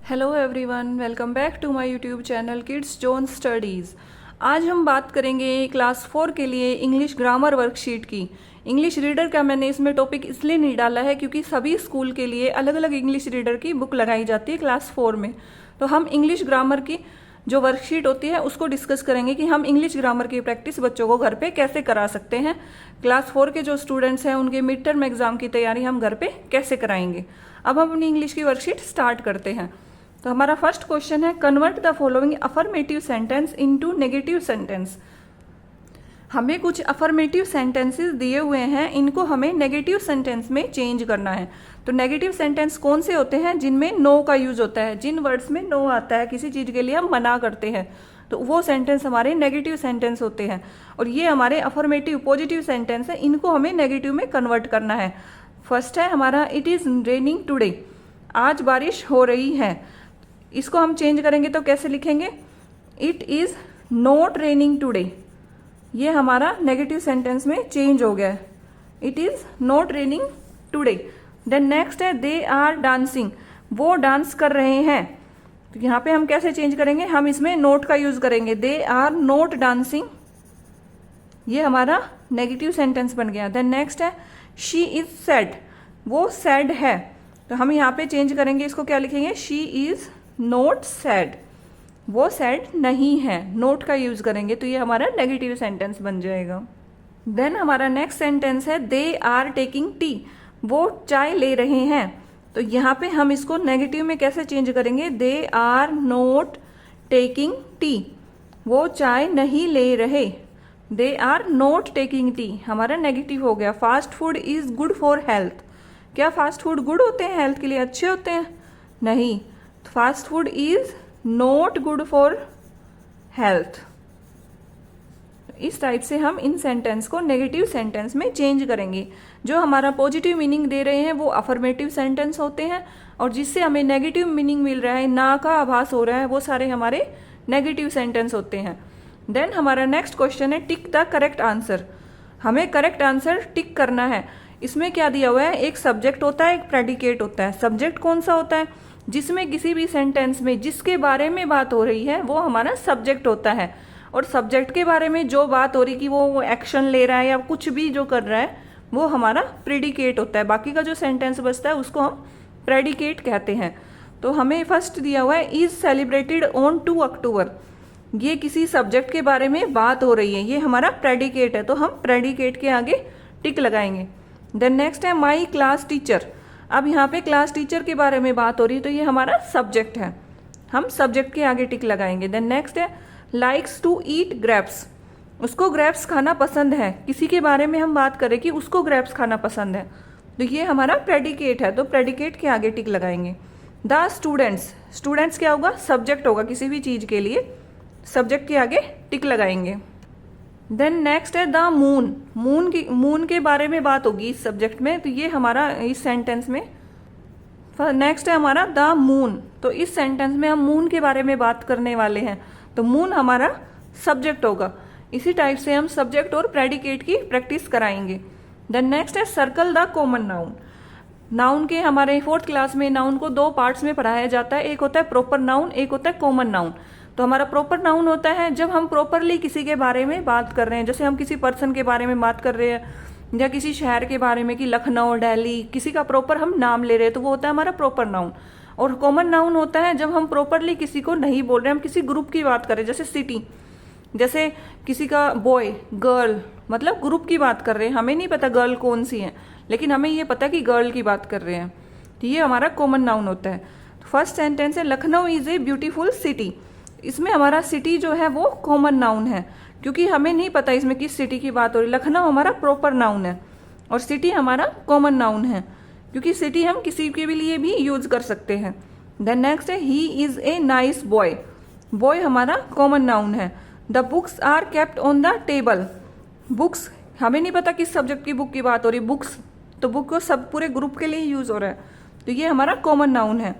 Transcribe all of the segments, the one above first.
Hello everyone, welcome back to my YouTube channel kids zone studies. आज हम बात करेंगे क्लास 4 के लिए इंग्लिश ग्रामर वर्कशीट की। इंग्लिश रीडर का मैंने इसमें टॉपिक इसलिए नहीं डाला है क्योंकि सभी स्कूल के लिए अलग अलग इंग्लिश रीडर की बुक लगाई जाती है क्लास 4 में। तो हम इंग्लिश ग्रामर की जो वर्कशीट होती है उसको डिस्कस करेंगे कि हम इंग्लिश ग्रामर की प्रैक्टिस बच्चों को घर पे कैसे करा सकते हैं। क्लास 4 के जो स्टूडेंट्स हैं उनके मिड टर्म एग्जाम की तैयारी हम घर पे कैसे कराएंगे। अब हम अपनी इंग्लिश की वर्कशीट स्टार्ट करते हैं। तो हमारा फर्स्ट क्वेश्चन है, convert the following affirmative sentence into negative sentence. हमें कुछ अफर्मेटिव सेंटेंसेस दिए हुए हैं, इनको हमें नेगेटिव सेंटेंस में चेंज करना है। तो नेगेटिव सेंटेंस कौन से होते हैं? जिनमें नो का यूज होता है, जिन वर्ड्स में नो आता है, किसी चीज के लिए हम मना करते हैं, तो वो सेंटेंस हमारे नेगेटिव सेंटेंस होते हैं। और ये हमारे अफर्मेटिव पॉजिटिव सेंटेंस है, इनको हमें नेगेटिव में कन्वर्ट करना है। फर्स्ट है हमारा, इट इज रेनिंग टुडे। आज बारिश हो रही है। इसको हम चेंज करेंगे तो कैसे लिखेंगे? It is not raining today. ये हमारा नेगेटिव सेंटेंस में चेंज हो गया है। It is not raining today. Then next है, दे आर डांसिंग। वो डांस कर रहे हैं। तो यहाँ पे हम कैसे चेंज करेंगे? हम इसमें नोट का यूज करेंगे। दे आर नॉट डांसिंग, ये हमारा नेगेटिव सेंटेंस बन गया। देन नेक्स्ट है, शी इज सैड। वो सैड है। तो हम यहाँ पे चेंज करेंगे, इसको क्या लिखेंगे? She is note sad. वो सैड नहीं है, नोट का यूज करेंगे तो ये हमारा नेगेटिव सेंटेंस बन जाएगा। देन हमारा नेक्स्ट सेंटेंस है, दे आर टेकिंग टी। वो चाय ले रहे हैं। तो यहाँ पे हम इसको नेगेटिव में कैसे चेंज करेंगे? They are not taking tea. वो चाय नहीं ले रहे। They are not taking tea हमारा नेगेटिव हो गया। Fast food is good for health. क्या फास्ट फूड गुड होते हैं, हेल्थ के लिए अच्छे होते हैं? नहीं, fast food is not good for health. इस टाइप से हम इन सेंटेंस को नेगेटिव सेंटेंस में चेंज करेंगे। जो हमारा पॉजिटिव मीनिंग दे रहे हैं वो अफर्मेटिव सेंटेंस होते हैं, और जिससे हमें नेगेटिव मीनिंग मिल रहा है, ना का आभास हो रहा है, वो सारे हमारे नेगेटिव सेंटेंस होते हैं। देन हमारा नेक्स्ट क्वेश्चन है, टिक द करेक्ट आंसर। हमें करेक्ट आंसर टिक करना है। इसमें क्या दिया हुआ है? एक सब्जेक्ट होता है, एक प्रेडिकेट होता है। सब्जेक्ट कौन सा होता है? जिसमें किसी भी सेंटेंस में जिसके बारे में बात हो रही है वो हमारा सब्जेक्ट होता है। और सब्जेक्ट के बारे में जो बात हो रही कि वो एक्शन ले रहा है या कुछ भी जो कर रहा है वो हमारा प्रेडिकेट होता है। बाकी का जो सेंटेंस बचता है उसको हम प्रेडिकेट कहते हैं। तो हमें फर्स्ट दिया हुआ है, इज सेलिब्रेटेड ऑन 2 अक्टूबर। ये किसी सब्जेक्ट के बारे में बात हो रही है, ये हमारा प्रेडिकेट है, तो हम प्रेडिकेट के आगे टिक लगाएंगे। देन नेक्स्ट है, माई क्लास टीचर। अब यहाँ पे क्लास टीचर के बारे में बात हो रही है तो ये हमारा सब्जेक्ट है, हम सब्जेक्ट के आगे टिक लगाएंगे। देन नेक्स्ट है, लाइक्स टू ईट ग्रेप्स। उसको ग्रेप्स खाना पसंद है। किसी के बारे में हम बात करें कि उसको ग्रेप्स खाना पसंद है, तो ये हमारा प्रेडिकेट है, तो प्रेडिकेट के आगे टिक लगाएंगे। द स्टूडेंट्स, स्टूडेंट्स क्या होगा? सब्जेक्ट होगा किसी भी चीज के लिए, सब्जेक्ट के आगे टिक लगाएंगे। देन नेक्स्ट है, द मून। मून के बारे में बात होगी इस सब्जेक्ट में, तो ये हमारा इस सेंटेंस में। नेक्स्ट है हमारा द मून। तो इस सेंटेंस में हम मून के बारे में बात करने वाले हैं, तो मून हमारा सब्जेक्ट होगा। इसी टाइप से हम सब्जेक्ट और प्रेडिकेट की प्रैक्टिस कराएंगे। देन नेक्स्ट है, circle the common noun. Noun के हमारे 4th क्लास में नाउन को 2 पार्ट्स में पढ़ाया जाता है, एक होता है प्रॉपर नाउन, एक होता है कॉमन नाउन। तो हमारा प्रॉपर नाउन होता है जब हम प्रॉपरली किसी के बारे में बात कर रहे हैं, जैसे हम किसी पर्सन के बारे में बात कर रहे हैं या किसी शहर के बारे में कि लखनऊ, दिल्ली, किसी का प्रॉपर हम नाम ले रहे हैं, तो वो होता है हमारा प्रॉपर नाउन। और कॉमन नाउन होता है जब हम प्रॉपरली किसी को नहीं बोल रहे हैं, हम किसी ग्रुप की बात कर रहे हैं, जैसे सिटी, जैसे किसी का बॉय, गर्ल, मतलब ग्रुप की बात कर रहे हैं। हमें नहीं पता गर्ल कौन सी है, लेकिन हमें ये पता कि गर्ल की बात कर रहे हैं, तो ये हमारा कॉमन नाउन होता है। फर्स्ट सेंटेंस है, Lucknow is a beautiful city. इसमें हमारा सिटी जो है वो कॉमन नाउन है, क्योंकि हमें नहीं पता इसमें किस सिटी की बात हो रही। लखनऊ हमारा प्रॉपर नाउन है और सिटी हमारा कॉमन नाउन है, क्योंकि सिटी हम किसी के भी लिए भी यूज कर सकते हैं। देन नेक्स्ट है, he is a nice boy. Boy हमारा कॉमन नाउन है। The books are kept on the table. Books, हमें नहीं पता किस सब्जेक्ट की बुक की बात हो रही, बुक्स, तो बुक को सब पूरे ग्रुप के लिए यूज हो रहा है, तो ये हमारा कॉमन नाउन है।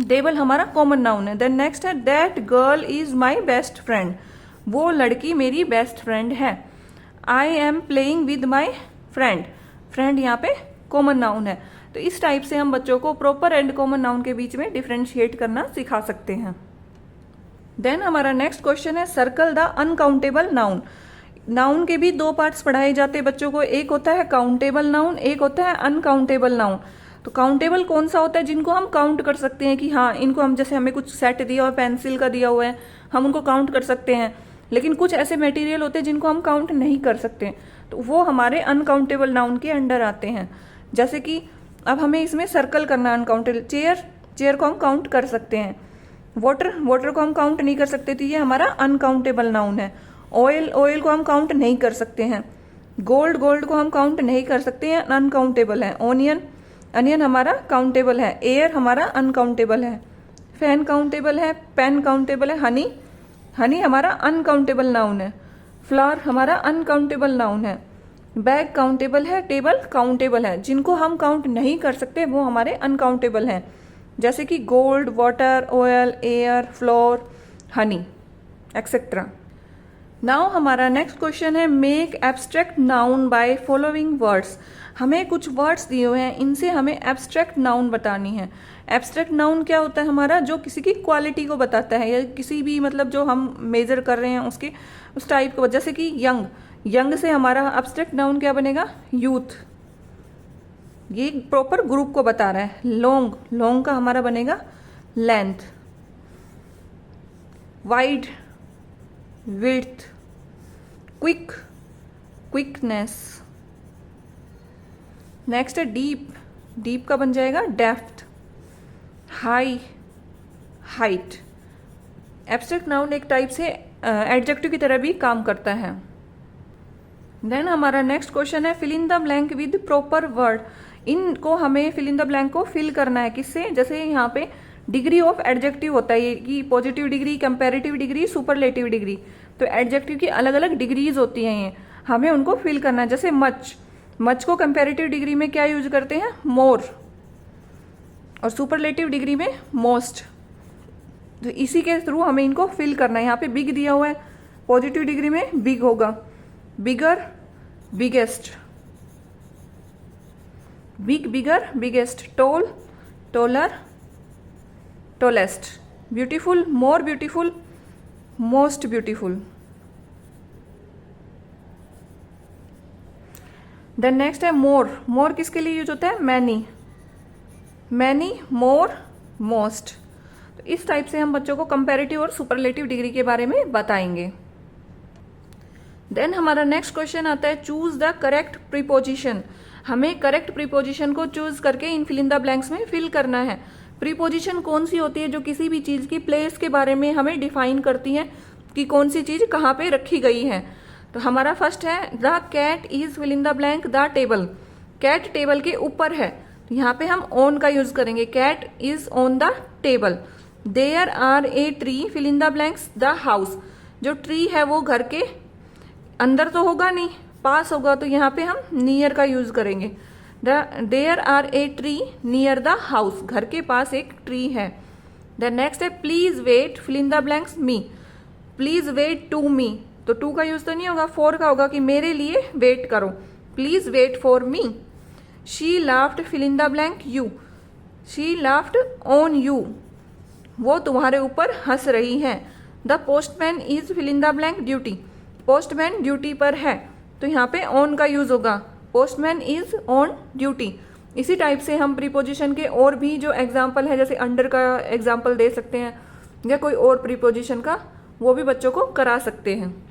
टेबल हमारा कॉमन नाउन है। देन नेक्स्ट है, that girl is my best friend. वो लड़की मेरी बेस्ट फ्रेंड है। I am playing with my friend. Friend यहाँ पे कॉमन नाउन है। तो इस टाइप से हम बच्चों को प्रॉपर एंड कॉमन नाउन के बीच में डिफ्रेंशिएट करना सिखा सकते हैं। देन हमारा नेक्स्ट क्वेश्चन है circle the uncountable noun. Noun के भी दो पार्ट्स पढ़ाए जाते हैं बच्चों को, एक होता है काउंटेबल नाउन, एक होता है अनकाउंटेबल नाउन। तो काउंटेबल कौन सा होता है? जिनको हम काउंट कर सकते हैं कि हाँ इनको हम, जैसे हमें कुछ सेट दिया हुआ है, पेंसिल का दिया हुआ है, हम उनको काउंट कर सकते हैं। लेकिन कुछ ऐसे मटेरियल होते हैं जिनको हम काउंट नहीं कर सकते, तो वो हमारे अनकाउंटेबल नाउन के अंडर आते हैं। जैसे कि अब हमें इसमें सर्कल करना अनकाउंटेबल, चेयर को हम काउंट कर सकते हैं। वाटर को हम काउंट नहीं कर सकते, तो ये हमारा अनकाउंटेबल नाउन है। ऑयल को हम काउंट नहीं कर सकते हैं। गोल्ड को हम काउंट नहीं कर सकते हैं, अनकाउंटेबल है। अनियन हमारा काउंटेबल है। एयर हमारा अनकाउंटेबल है। फैन काउंटेबल है। पेन काउंटेबल है। हनी हमारा अनकाउंटेबल नाउन है। फ्लावर हमारा अनकाउंटेबल नाउन है। बैग काउंटेबल है। टेबल काउंटेबल है। जिनको हम काउंट नहीं कर सकते वो हमारे अनकाउंटेबल हैं, जैसे कि gold, water, oil, air, floor, Honey etcetera. Now हमारा नेक्स्ट क्वेश्चन है make abstract noun by following words. हमें कुछ वर्ड्स दिए हुए हैं, इनसे हमें एब्स्ट्रैक्ट नाउन बतानी है। एब्स्ट्रैक्ट नाउन क्या होता है? हमारा जो किसी की क्वालिटी को बताता है, या किसी भी मतलब जो हम मेजर कर रहे हैं उसके उस टाइप को, जैसे कि यंग से हमारा एब्स्ट्रैक्ट नाउन क्या बनेगा? यूथ। ये प्रॉपर ग्रुप को बता रहा है। लॉन्ग का हमारा बनेगा length. Wide, width. Quickness. Next है डीप का बन जाएगा डेप्थ। हाइट। एब्स्ट्रैक्ट नाउन एक टाइप से एडजेक्टिव की तरह भी काम करता है। देन हमारा नेक्स्ट क्वेश्चन है fill in the blank with proper word. इनको हमें फिल इन द ब्लैंक को फिल करना है किससे? जैसे यहाँ पे डिग्री ऑफ एडजेक्टिव होता है ये, कि positive degree, comparative degree, superlative degree. तो एडजेक्टिव की अलग अलग डिग्रीज होती हैं, ये हमें उनको फिल करना है। जैसे मच को कंपैरेटिव डिग्री में क्या यूज करते हैं? मोर। और सुपरलेटिव डिग्री में मोस्ट। तो इसी के थ्रू हमें इनको फिल करना है। यहाँ पे बिग दिया हुआ है, पॉजिटिव डिग्री में बिग होगा। Bigger, biggest. Bigger, biggest. Tall, taller, tallest. Beautiful, more beautiful, most beautiful. Then next है मोर किसके लिए यूज होता है? Many, more, most. तो इस टाइप से हम बच्चों को कंपैरेटिव और सुपरलेटिव डिग्री के बारे में बताएंगे। देन हमारा नेक्स्ट क्वेश्चन आता है चूज द करेक्ट प्रीपोजिशन। हमें करेक्ट प्रीपोजिशन को चूज करके इन फिल इन द ब्लैंक्स में फिल करना है। प्रीपोजिशन कौन सी होती है? जो किसी भी चीज की प्लेस के बारे में हमें डिफाइन करती है कि कौन सी चीज कहाँ पे रखी गई है। तो हमारा फर्स्ट है the cat is fill in the blank the table. Cat table के ऊपर है, तो यहाँ पे हम ऑन का यूज करेंगे। Cat is on the table. There are a tree fill in the blanks the house. जो ट्री है वो घर के अंदर तो होगा नहीं, पास होगा, तो यहाँ पे हम नियर का यूज करेंगे। There are a tree near the house. घर के पास एक ट्री है। द नेक्स्ट है please wait fill in the blanks me. Please wait to me, तो टू का यूज तो नहीं होगा, फॉर का होगा कि मेरे लिए वेट करो। Please wait for me. She laughed fill in the blank you. She laughed on you, वो तुम्हारे ऊपर हंस रही है। The postman is fill in the blank duty. Postman duty पर है, तो यहाँ पे ऑन का यूज होगा। Postman is on duty. इसी टाइप से हम प्रीपोजिशन के और भी जो एग्जाम्पल है, जैसे अंडर का एग्जाम्पल दे सकते हैं, या कोई और प्रीपोजिशन का, वो भी बच्चों को करा सकते हैं।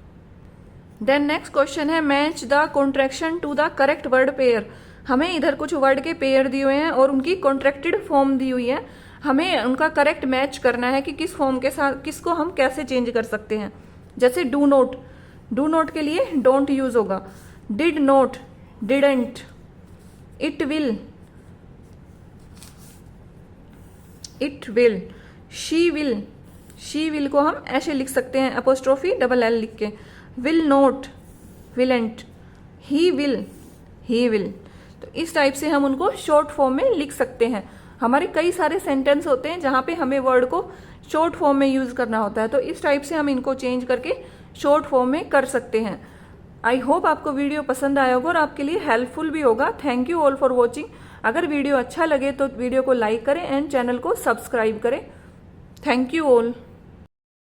देन नेक्स्ट क्वेश्चन है match the contraction to the correct word pair. हमें इधर कुछ वर्ड के पेयर दिए हुए हैं और उनकी कॉन्ट्रैक्टेड फॉर्म दी हुई है। हमें उनका करेक्ट मैच करना है कि किस फॉर्म के साथ किसको हम कैसे चेंज कर सकते हैं। जैसे डू नोट के लिए डोंट यूज होगा। Did note, didn't. It will, it will. She will को हम ऐसे लिख सकते हैं, अपोस्ट्रोफी डबल एल लिख के। विल नोट, विलेंट। ही विल। तो इस टाइप से हम उनको शॉर्ट फॉर्म में लिख सकते हैं। हमारे कई सारे सेंटेंस होते हैं जहां पे हमें वर्ड को शॉर्ट फॉर्म में यूज करना होता है, तो इस टाइप से हम इनको चेंज करके शॉर्ट फॉर्म में कर सकते हैं। आई होप आपको वीडियो पसंद आया होगा और आपके लिए हेल्पफुल भी होगा। Thank you all for watching. अगर वीडियो अच्छा लगे तो वीडियो को लाइक करें एंड चैनल को सब्सक्राइब करें। Thank you all.